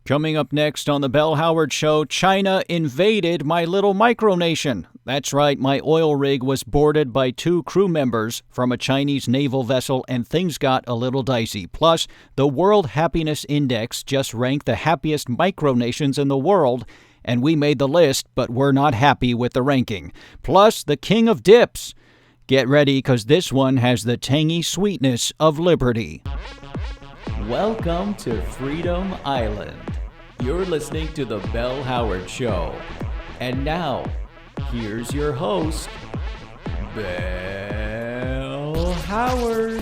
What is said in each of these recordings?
Coming up next on the Bell Howard Show, China invaded my little micronation. That's right, my oil rig was boarded by 2 crew members from a Chinese naval vessel, and things got a little dicey. Plus, the World Happiness Index just ranked the happiest micronations in the world, and we made the list, but we're not happy with the ranking. Plus, the king of dips. Get ready, because this one has the tangy sweetness of liberty. Welcome to Freedom Island. You're listening to The Bell Howard Show. And now, here's your host, Bell Howard.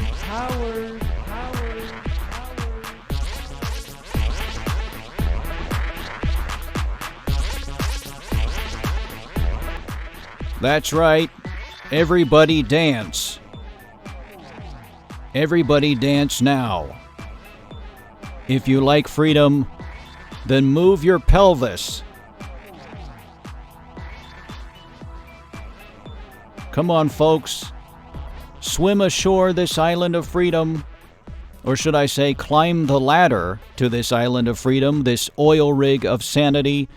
That's right. Everybody dance. Everybody dance now. If you like freedom, then move your pelvis. Come on, folks. Swim ashore this island of freedom. Or should I say, climb the ladder to this island of freedom, this oil rig of sanity.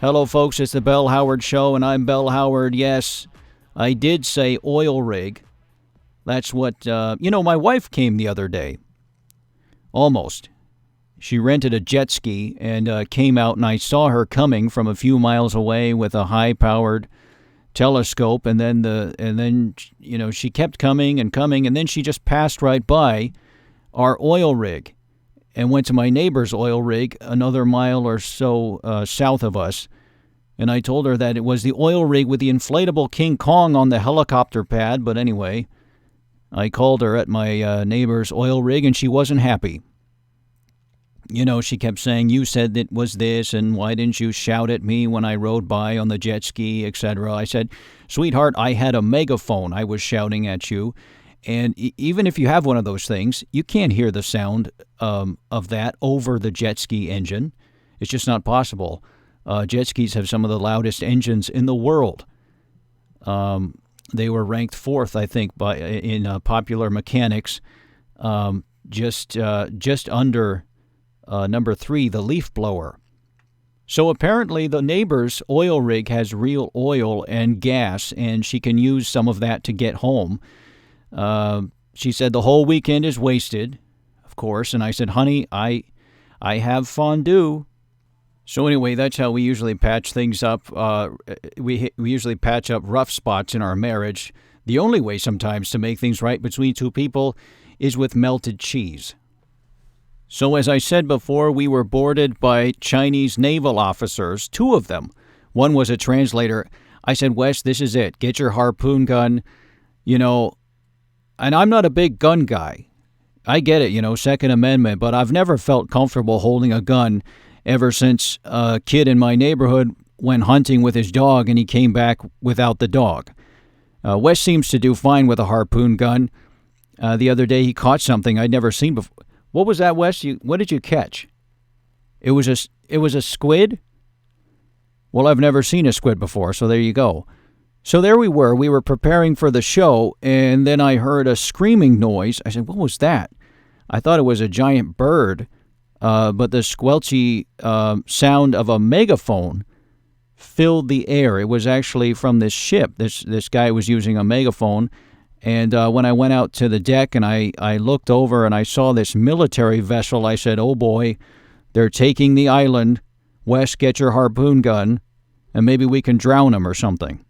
Hello, folks. It's the Bell Howard Show, and I'm Bell Howard. Yes, I did say oil rig. That's what, my wife came the other day. Almost. She rented a jet ski and came out, and I saw her coming from a few miles away with a high-powered telescope, and then she kept coming, and then she just passed right by our oil rig and went to my neighbor's oil rig another mile or so south of us. And I told her that it was the oil rig with the inflatable King Kong on the helicopter pad. But anyway, I called her at my neighbor's oil rig, and she wasn't happy. She kept saying, you said it was this, and why didn't you shout at me when I rode by on the jet ski, etc. I said, sweetheart, I had a megaphone. I was shouting at you. And even if you have one of those things, you can't hear the sound of that over the jet ski engine. It's just not possible. Jet skis have some of the loudest engines in the world. They were ranked 4th, I think, in Popular Mechanics, just under number 3, the leaf blower. So apparently the neighbor's oil rig has real oil and gas, and she can use some of that to get home. She said the whole weekend is wasted, of course, and I said, honey, I have fondue. So anyway, that's how we usually patch things up. We usually patch up rough spots in our marriage. The only way sometimes to make things right between two people is with melted cheese. So as I said before, we were boarded by Chinese naval officers, 2 of them. One was a translator. I said, Wes, this is it. Get your harpoon gun. And I'm not a big gun guy. I get it, Second Amendment, but I've never felt comfortable holding a gun ever since a kid in my neighborhood went hunting with his dog and he came back without the dog. Wes seems to do fine with a harpoon gun. The other day he caught something I'd never seen before. What was that, Wes? What did you catch? It was a squid? Well, I've never seen a squid before, so there you go. So there we were preparing for the show, and then I heard a screaming noise. I said, what was that? I thought it was a giant bird, but the squelchy sound of a megaphone filled the air. It was actually from this ship. This guy was using a megaphone, and when I went out to the deck and I looked over and I saw this military vessel, I said, oh boy, they're taking the island. Wes, get your harpoon gun, and maybe we can drown them or something.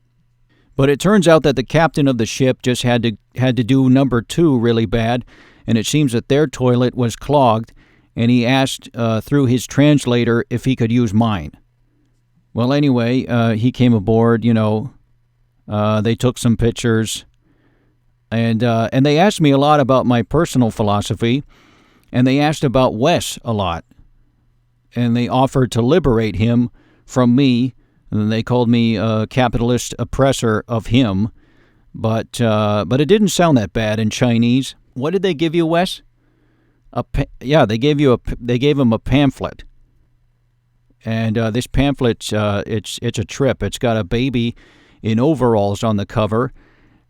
But it turns out that the captain of the ship just had to do number 2 really bad, and it seems that their toilet was clogged, and he asked through his translator if he could use mine. Well, anyway, he came aboard, they took some pictures, and they asked me a lot about my personal philosophy, and they asked about Wes a lot, and they offered to liberate him from me. And they called me a capitalist oppressor of him, but it didn't sound that bad in Chinese. What did they give you, Wes? They gave him a pamphlet, and this pamphlet it's a trip. It's got a baby in overalls on the cover,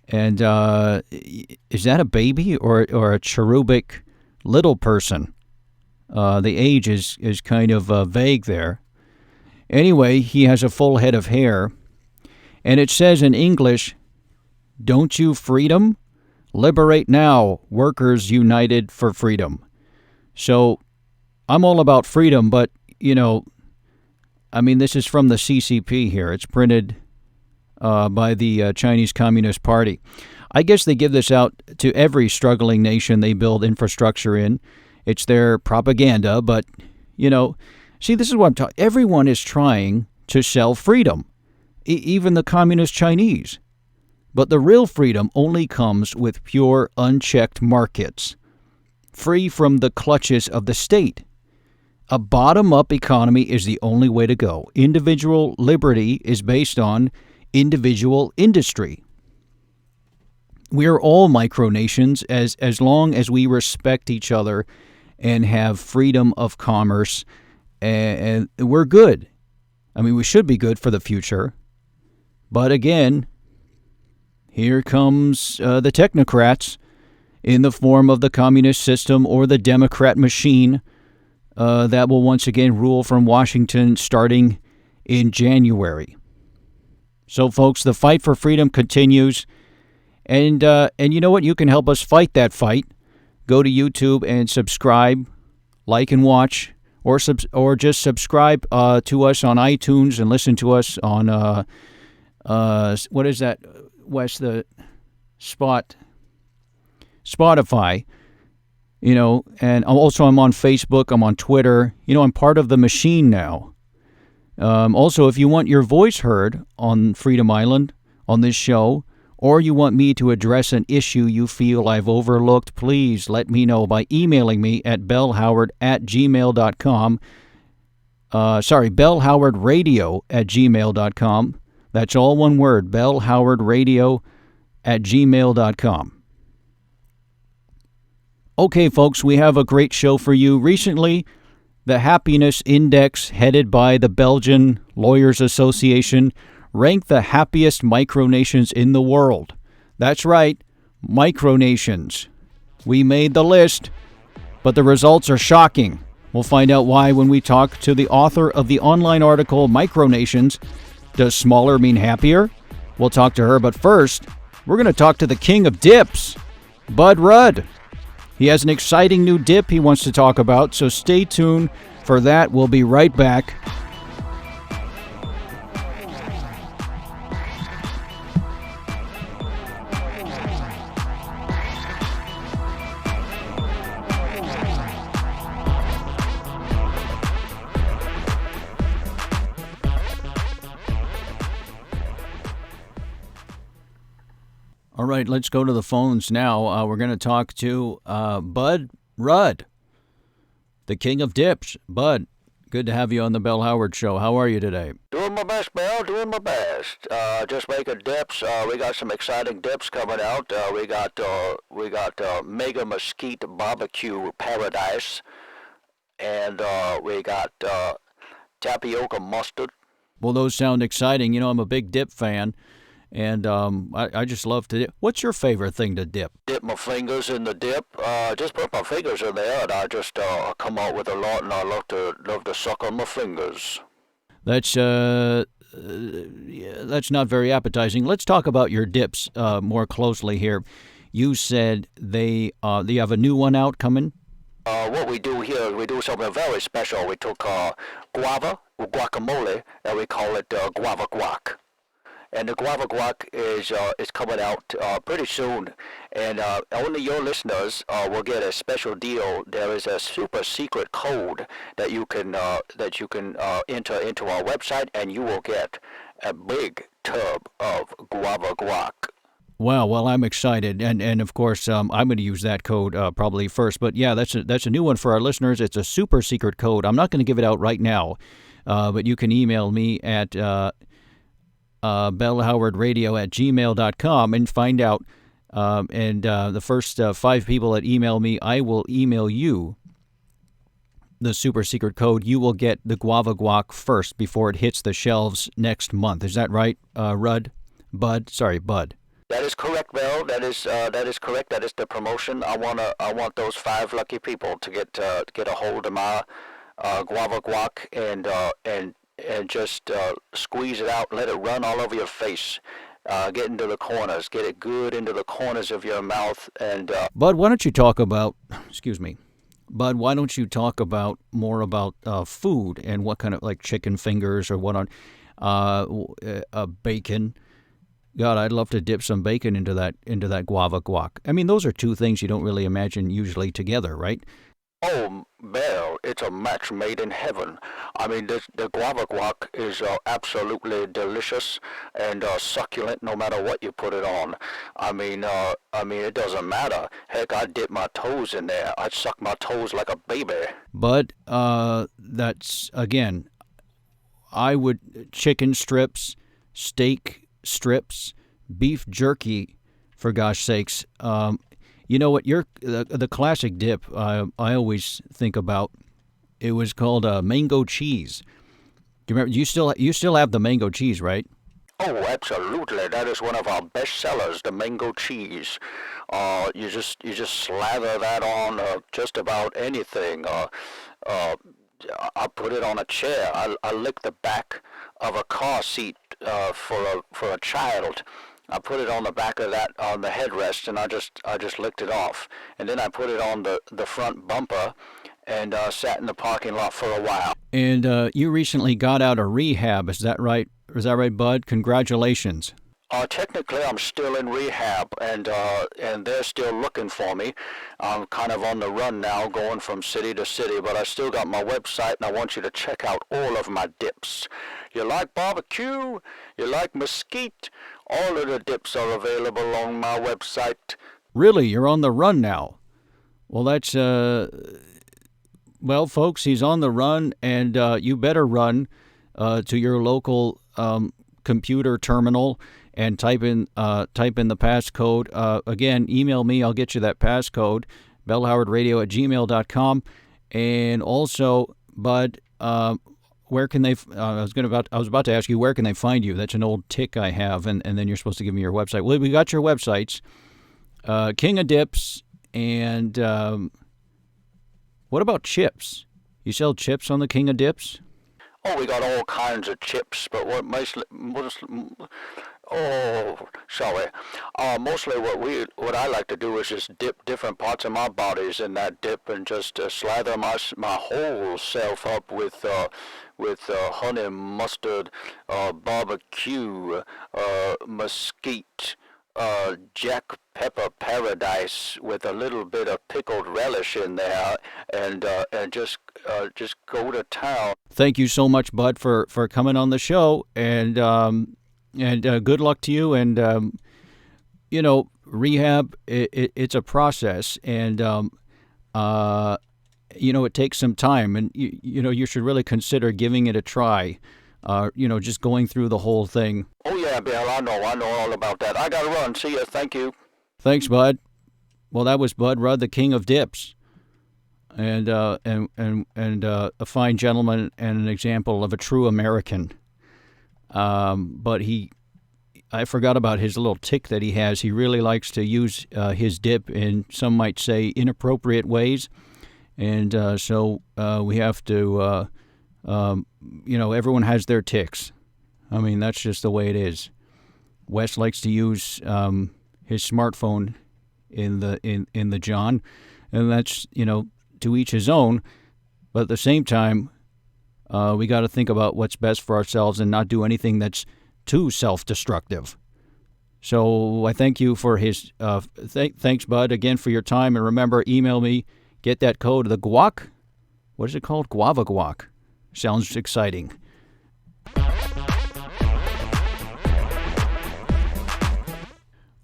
and is that a baby or a cherubic little person? The age is kind of vague there. Anyway, he has a full head of hair, and it says in English, "Don't you freedom? Liberate now, workers united for freedom." So I'm all about freedom, but, this is from the CCP here. It's printed by the Chinese Communist Party. I guess they give this out to every struggling nation they build infrastructure in. It's their propaganda, but, see, this is what I'm talking. Everyone is trying to sell freedom, even the communist Chinese. But the real freedom only comes with pure, unchecked markets, free from the clutches of the state. A bottom-up economy is the only way to go. Individual liberty is based on individual industry. We are all micronations as long as we respect each other and have freedom of commerce, and we're good. We should be good for the future. But again, here comes the technocrats in the form of the communist system or the Democrat machine that will once again rule from Washington starting in January. So, folks, the fight for freedom continues. And you know what? You can help us fight that fight. Go to YouTube and subscribe, like and watch, or just subscribe to us on iTunes and listen to us on what is that, Wes? The Spotify. And also I'm on Facebook. I'm on Twitter. I'm part of the machine now. Also, if you want your voice heard on Freedom Island on this show, or you want me to address an issue you feel I've overlooked, please let me know by emailing me at bellhoward@gmail.com. bellhowardradio@gmail.com. That's all one word, bellhowardradio@gmail.com. Okay, folks, we have a great show for you. Recently, the Happiness Index, headed by the Belgian Lawyers Association, ranked the happiest micronations in the world. That's right, micronations. We made the list, but the results are shocking. We'll find out why when we talk to the author of the online article, Micronations. Does smaller mean happier? We'll talk to her, but first, we're going to talk to the king of dips, Bud Rudd. He has an exciting new dip he wants to talk about, so stay tuned for that. We'll be right back. All right, let's go to the phones now. We're going to talk to Bud Rudd, the king of dips. Bud, good to have you on the Bell Howard Show. How are you today? Doing my best, Bell. Doing my best. Just making dips. We got some exciting dips coming out. We got Mega Mesquite Barbecue Paradise, and we got tapioca mustard. Well, those sound exciting. I'm a big dip fan. And I just love to dip. What's your favorite thing to dip? Dip my fingers in the dip. Just put my fingers in there, and I just come out with a lot, and I love to suck on my fingers. That's not very appetizing. Let's talk about your dips more closely here. You said you have a new one out coming? What we do here is we do something very special. We took guava, guacamole, and we call it guava guac. And the guava guac is coming out pretty soon, and only your listeners will get a special deal. There is a super secret code that you can enter into our website, and you will get a big tub of guava guac. Wow, well, I'm excited, and of course, I'm going to use that code probably first. But yeah, that's a new one for our listeners. It's a super secret code. I'm not going to give it out right now, but you can email me at bellhowardradio@gmail.com and find out. And the first 5 people that email me, I will email you the super secret code. You will get the guava guac first before it hits the shelves next month. Is that right, Bud? That is correct, Bill. That is correct. That is the promotion. I want those five lucky people to get a hold of my guava guac and just squeeze it out, let it run all over your face. Get into the corners, get it good into the corners of your mouth, and Bud, why don't you talk about, excuse me, Bud, why don't you talk about more about food and what kind of, like, chicken fingers or what on, bacon. God, I'd love to dip some bacon into that guava guac. I mean, those are two things you don't really imagine usually together, right? oh, Bill, it's a match made in heaven. I mean, the guava guac is absolutely delicious and succulent, no matter what you put it on. I mean, it doesn't matter. Heck, I dip my toes in there. I suck my toes like a baby. But that's again, I would chicken strips, steak strips, beef jerky, for gosh sakes. You know what? The classic dip I always think about. It was called mango cheese. Do you remember? You still have the mango cheese, right? Oh, absolutely. That is one of our best sellers, the mango cheese. You just slather that on just about anything. Uh, I put it on a chair. I lick the back of a car seat for a child. I put it on the back of that on the headrest, and I just licked it off. And then I put it on the front bumper, and sat in the parking lot for a while. And you recently got out of rehab. Is that right? Is that right, Bud? Congratulations. Technically, I'm still in rehab, and they're still looking for me. I'm kind of on the run now, going from city to city, but I still got my website, and I want you to check out all of my dips. You like barbecue? You like mesquite? All of the dips are available on my website. Really, you're on the run now. Well, that's well, folks, he's on the run, and you better run to your local computer terminal and type in the passcode. Again, email me. I'll get you that passcode, bellhowrdradio@gmail.com. And also, Bud, where can they? I was about to ask you, where can they find you? That's an old tick I have, and then you're supposed to give me your website. Well, we got your websites, King of Dips, and what about chips? You sell chips on the King of Dips? Oh, we got all kinds of chips, but mostly what I like to do is just dip different parts of my bodies in that dip and just slather my whole self up with honey mustard, barbecue, mesquite, jack pepper paradise with a little bit of pickled relish in there, and just go to town. Thank you so much, Bud, for coming on the show, and good luck to you. And rehab, it's a process, and it takes some time, and you should really consider giving it a try. Just going through the whole thing. Oh yeah, Bill, I know all about that. I gotta run. See ya. Thank you. Thanks, Bud. Well, that was Bud Rudd, the King of Dips, and a fine gentleman and an example of a true American. But I forgot about his little tick that he has. He really likes to use his dip in, some might say, inappropriate ways, and so we have to. Everyone has their ticks. I mean, that's just the way it is. Wes likes to use his smartphone in the John, and that's to each his own. But at the same time, we got to think about what's best for ourselves and not do anything that's too self-destructive. So I thank you for his. Thanks, Bud, again for your time. And remember, email me. Get that code. The guac. What is it called? Guava guac. Sounds exciting.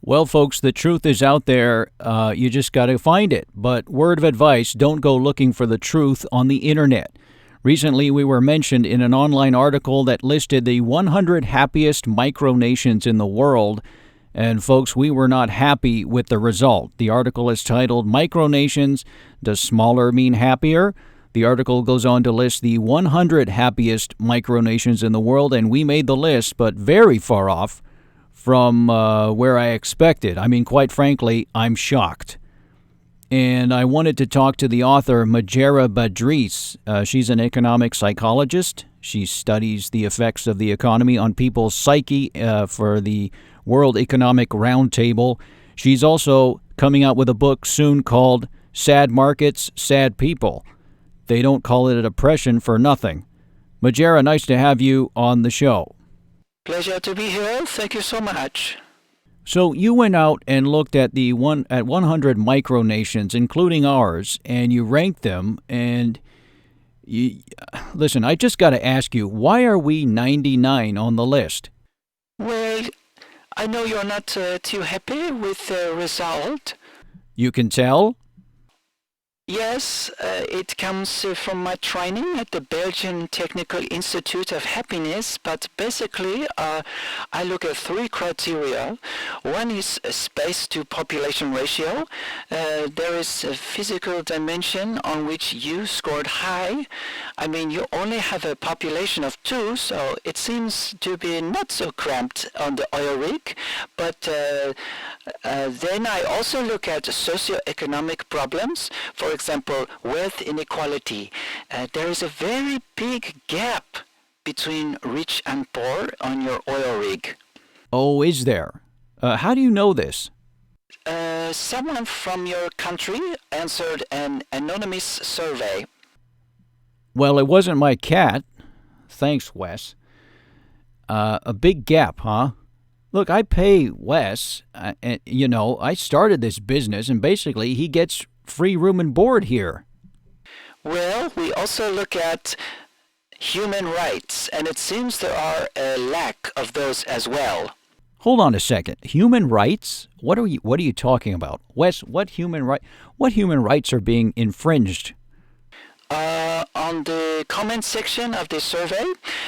Well, folks, the truth is out there. You just got to find it. But word of advice, don't go looking for the truth on the internet. Recently, we were mentioned in an online article that listed the 100 happiest micronations in the world. And, folks, we were not happy with the result. The article is titled, Micronations, Does Smaller Mean Happier? The article goes on to list the 100 happiest micronations in the world, and we made the list, but very far off from where I expected. I mean, quite frankly, I'm shocked. And I wanted to talk to the author, Majera Badris. She's an economic psychologist. She studies the effects of the economy on people's psyche for the World Economic Roundtable. She's also coming out with a book soon called Sad Markets, Sad People. They don't call it a depression for nothing. Majera, nice to have you on the show. Pleasure to be here. Thank you so much. So you went out and looked at 100 micronations, including ours, and you ranked them. And listen, I just got to ask you, why are we 99 on the list? Well, I know you're not too happy with the result. You can tell? Yes, it comes from my training at the Belgian Technical Institute of Happiness, but basically I look at three criteria. One is space to population ratio. There is a physical dimension on which you scored high. I mean, you only have a population of 2, so it seems to be not so cramped on the oil rig, but then I also look at socioeconomic problems. For example, wealth inequality. There is a very big gap between rich and poor on your oil rig. Oh, is there? How do you know this? Someone from your country answered an anonymous survey. Well, it wasn't my cat. Thanks, Wes. A big gap, huh? Look, I pay Wes, and I started this business, and basically he gets free room and board here. Well, we also look at human rights, and it seems there are a lack of those as well. Hold on a second. Human rights? What are you talking about? Wes, what human rights are being infringed? On the comment section of the survey,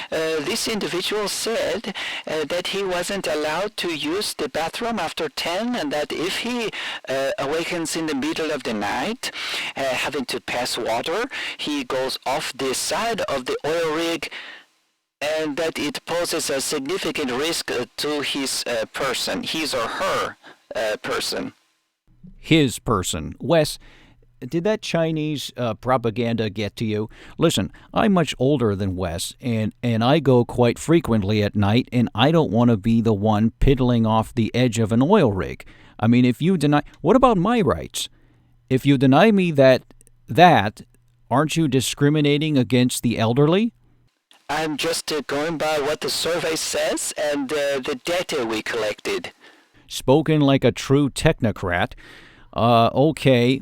this individual said that he wasn't allowed to use the bathroom after 10, and that if he awakens in the middle of the night having to pass water, he goes off the side of the oil rig, and that it poses a significant risk to his person, his or her person. His person. Wes, did that Chinese propaganda get to you? Listen, I'm much older than Wes, and I go quite frequently at night, and I don't want to be the one piddling off the edge of an oil rig. I mean, if you deny... What about my rights? If you deny me that, aren't you discriminating against the elderly? I'm just going by what the survey says and the data we collected. Spoken like a true technocrat. Okay...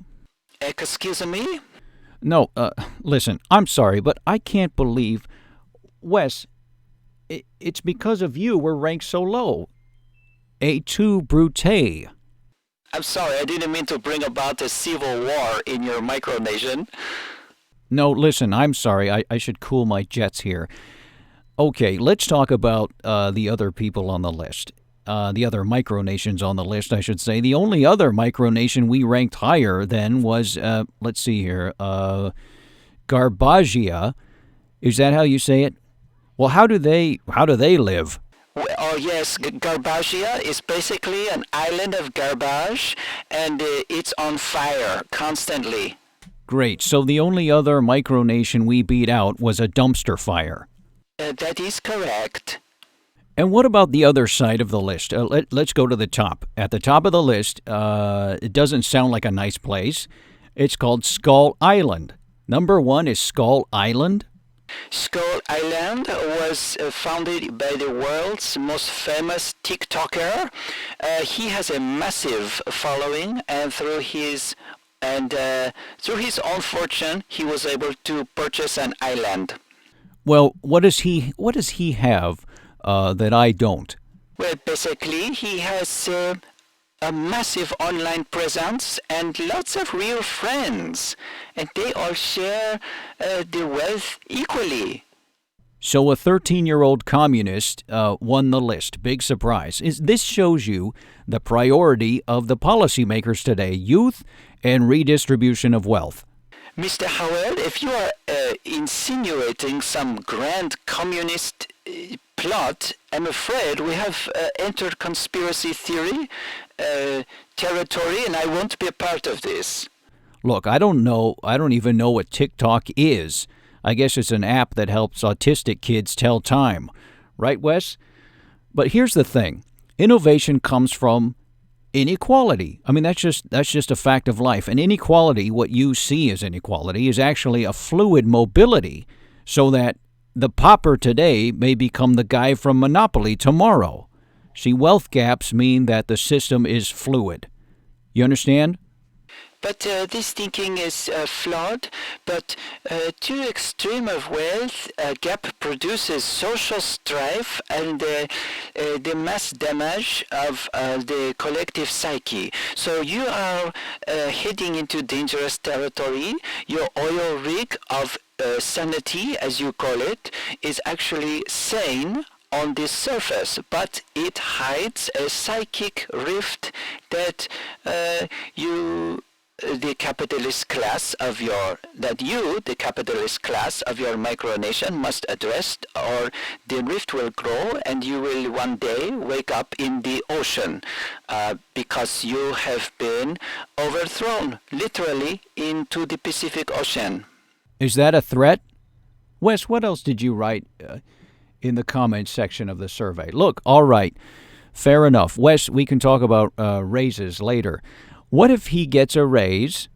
Excuse me? No, listen, I'm sorry, but I can't believe... Wes, it's because of you we're ranked so low. A2 Brute. I'm sorry, I didn't mean to bring about a civil war in your micronation. No, listen, I'm sorry. I should cool my jets here. Okay, let's talk about the other people on the list. The other micronations on the list, I should say. The only other micronation we ranked higher than was, let's see here, Garbagia. Is that how you say it? Well, how do they live? Well, oh yes, Garbagia is basically an island of garbage, and it's on fire constantly. Great. So the only other micronation we beat out was a dumpster fire. That is correct. And what about the other side of the list? Let's go to the top. At the top of the list, it doesn't sound like a nice place. It's called Skull Island. Number 1 is Skull Island. Skull Island was founded by the world's most famous TikToker. He has a massive following, and through his own fortune, he was able to purchase an island. Well, what does he have that I don't? Well, basically, he has a massive online presence and lots of real friends, and they all share the wealth equally. So a 13-year-old communist won the list. Big surprise. This shows you the priority of the policymakers today, youth and redistribution of wealth. Mr. Howard, if you are insinuating some grand communist plot, I'm afraid we have entered conspiracy theory territory, and I won't be a part of this. Look, I don't even know what TikTok is. I guess it's an app that helps autistic kids tell time. Right, Wes? But here's the thing. Innovation comes from inequality. I mean, that's just a fact of life. And inequality, what you see as inequality, is actually a fluid mobility, so that the pauper today may become the guy from Monopoly tomorrow. See, wealth gaps mean that the system is fluid. You understand? But this thinking is flawed, but too extreme of wealth gap produces social strife and the mass damage of the collective psyche. So you are heading into dangerous territory. Your oil rig of sanity, as you call it, is actually sane on the surface, but it hides a psychic rift that the capitalist class of your micronation must address, or the rift will grow and you will one day wake up in the ocean because you have been overthrown literally into the Pacific Ocean. Is that a threat? Wes, what else did you write in the comments section of the survey? Look, all right, fair enough. Wes, we can talk about raises later. What if he gets a raise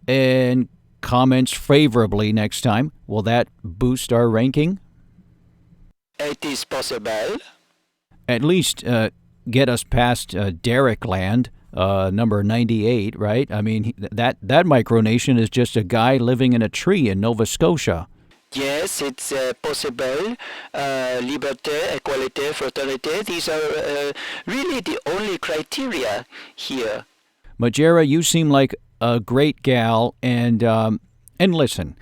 and comments favorably next time? Will that boost our ranking? It is possible. At least get us past Derek Land, number 98, right? I mean, that micronation is just a guy living in a tree in Nova Scotia. Yes, it's possible. Liberté, equality, fraternité, these are really the only criteria here. Majera, you seem like a great gal, and listen,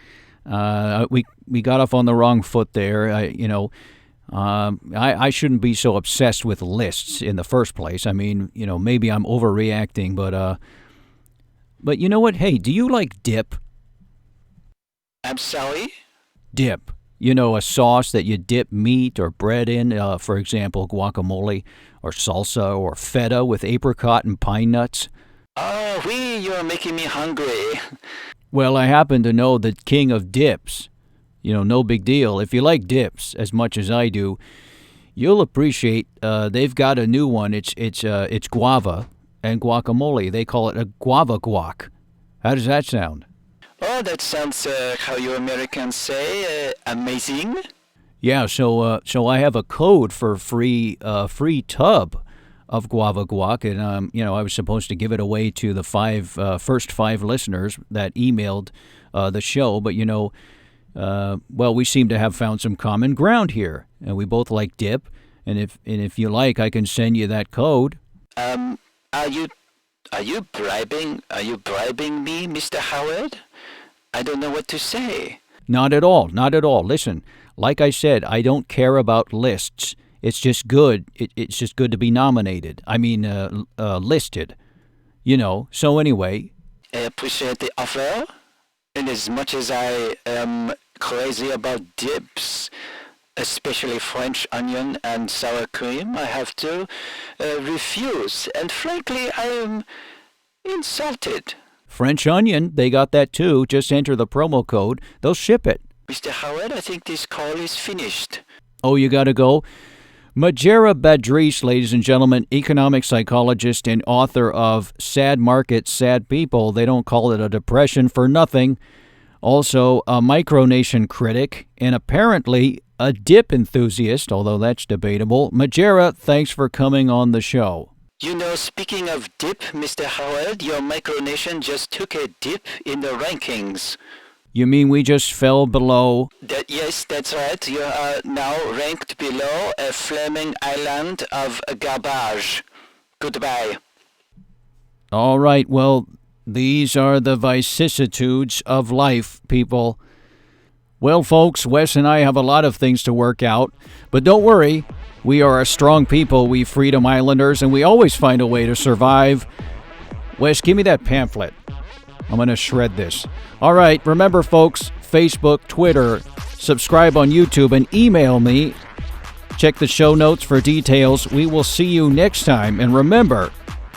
we got off on the wrong foot there. I shouldn't be so obsessed with lists in the first place. I mean, maybe I'm overreacting, but you know what? Hey, do you like dip? I'm sorry? Dip. A sauce that you dip meat or bread in, for example, guacamole or salsa or feta with apricot and pine nuts. Oh, you're making me hungry. Well, I happen to know the king of dips. No big deal. If you like dips as much as I do, you'll appreciate they've got a new one. It's guava and guacamole. They call it a guava guac. How does that sound? Oh, that sounds how you Americans say, amazing. Yeah, so I have a code for free tub of guava guac, and I was supposed to give it away to the first five listeners that emailed the show, but well, we seem to have found some common ground here, and we both like dip, and if you like, I can send you that code. Are you bribing me, Mr. Howard? I don't know what to say. Not at all. Listen, like I said, I don't care about lists. It's just good. It's just good to be nominated. I mean, listed. So anyway. I appreciate the offer. And as much as I am crazy about dips, especially French onion and sour cream, I have to refuse. And frankly, I am insulted. French onion, they got that too. Just enter the promo code. They'll ship it. Mr. Howard, I think this call is finished. Oh, you gotta go? Majera Badris, ladies and gentlemen, economic psychologist and author of Sad Markets, Sad People. They don't call it a depression for nothing. Also, a micronation critic and apparently a dip enthusiast, although that's debatable. Majera, thanks for coming on the show. Speaking of dip, Mr. Howard, your micronation just took a dip in the rankings. You mean we just fell below? Yes, that's right. You are now ranked below a flaming island of garbage. Goodbye. All right, well, these are the vicissitudes of life, people. Well, folks, Wes and I have a lot of things to work out, but don't worry. We are a strong people, we Freedom Islanders, and we always find a way to survive. Wes, give me that pamphlet. I'm going to shred this. All right, remember, folks, Facebook, Twitter, subscribe on YouTube, and email me Check the show notes for details. We will see you next time. And remember,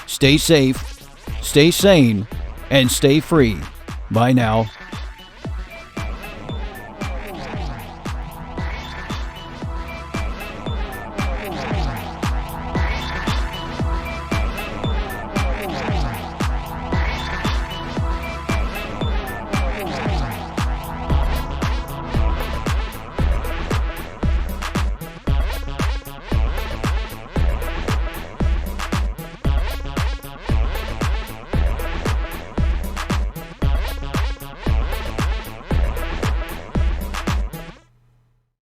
stay safe, stay sane, and stay free. Bye now.